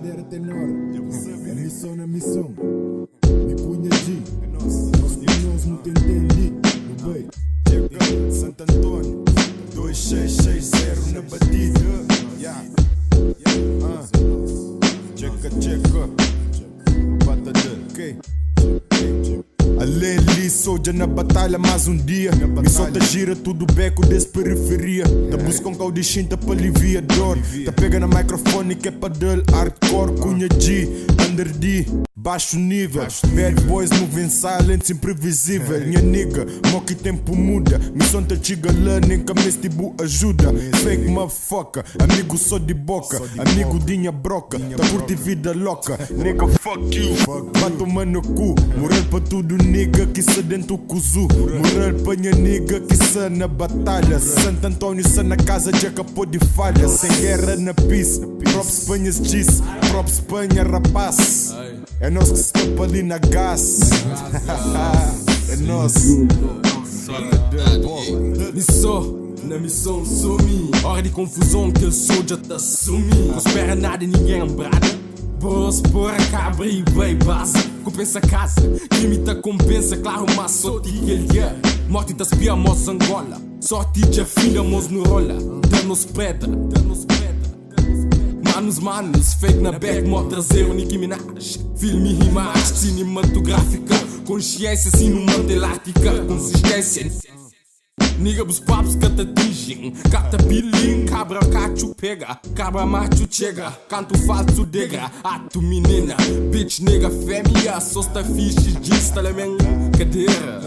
brincadeira tem hora. É missão na missão. Me punha G. Nós não te entendi. No bem. Chega, Santo Antônio. 2660 na batida. Chega. Bata dele, ok? Ali, soldier na batalha mais um dia. Me solta gira tudo beco desse periferia. Tá buscam com de chinta pra aliviar dor. Tá pega na microfone que é pra dele hardcore. Cunha G, under D, baixo nível. Bad boys moving silence, imprevisível. Minha nigga, mo que tempo muda. Me sonta chiga learning, que mês tipo ajuda. Fake motherfucker, amigo só de boca. Amigo dinha broca, tá curti vida louca. Nigga fuck you, bato mano cu. Moral pra tudo nigga que se dentro cuzu. Moral pra minha nigga que se na batalha. Santo Antônio se na casa de acabou de falha. Sem guerra na peace. Props pra minhas G's, props pra minha rapaz. É nós que se escapa ali na gás. É nós. Missão, na missão sumi. Hora de confusão que eu sou já tá sumi. Não espera nada e ninguém brada. Boas porra, cabra e bem base. Compensa casa, crime tá compensa. Claro, mas só ti que ele é. Morte das piamos Angola. Sorte de filha, mos no rola. Danos pedra. Manos, fake na back, mó traseiro, Nicki Minaj. Filme e imagem cinematográfica. Consciência, assim no mantelártica. Consistência. Nigga, os papos que te atingem. Cata pilim, cabra cacho pega. Cabra macho chega, canto falso degra. Ato menina, bitch nigga fêmea. Sosta fixe, diz também cadeira.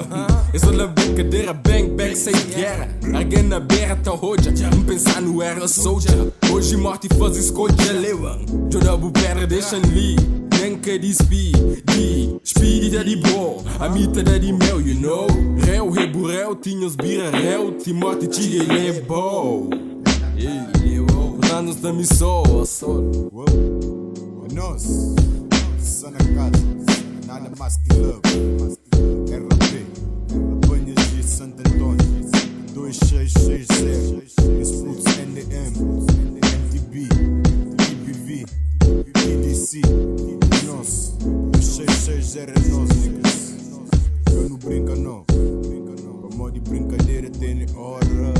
Essa é a brincadeira, bang, sem guerra. Alguém na beira tá roja, não pensar no era soldier. Hoje morte faz escolha, levam. Joga o pedra, deixa ali. Nem que de speed é de bom, a mita é de mel, you know. Réu, reburel, tinha os bira réu, te morte, tiga e levou. Anos da missão, É nós, só na casa, nada mais que love. RP, banhas de Santo Antônio, 2660, Fruits NDM, MTB, TBV, EDC. Nós, 660 é nós, niggas. Eu não brinca não, como de brincadeira tem hora.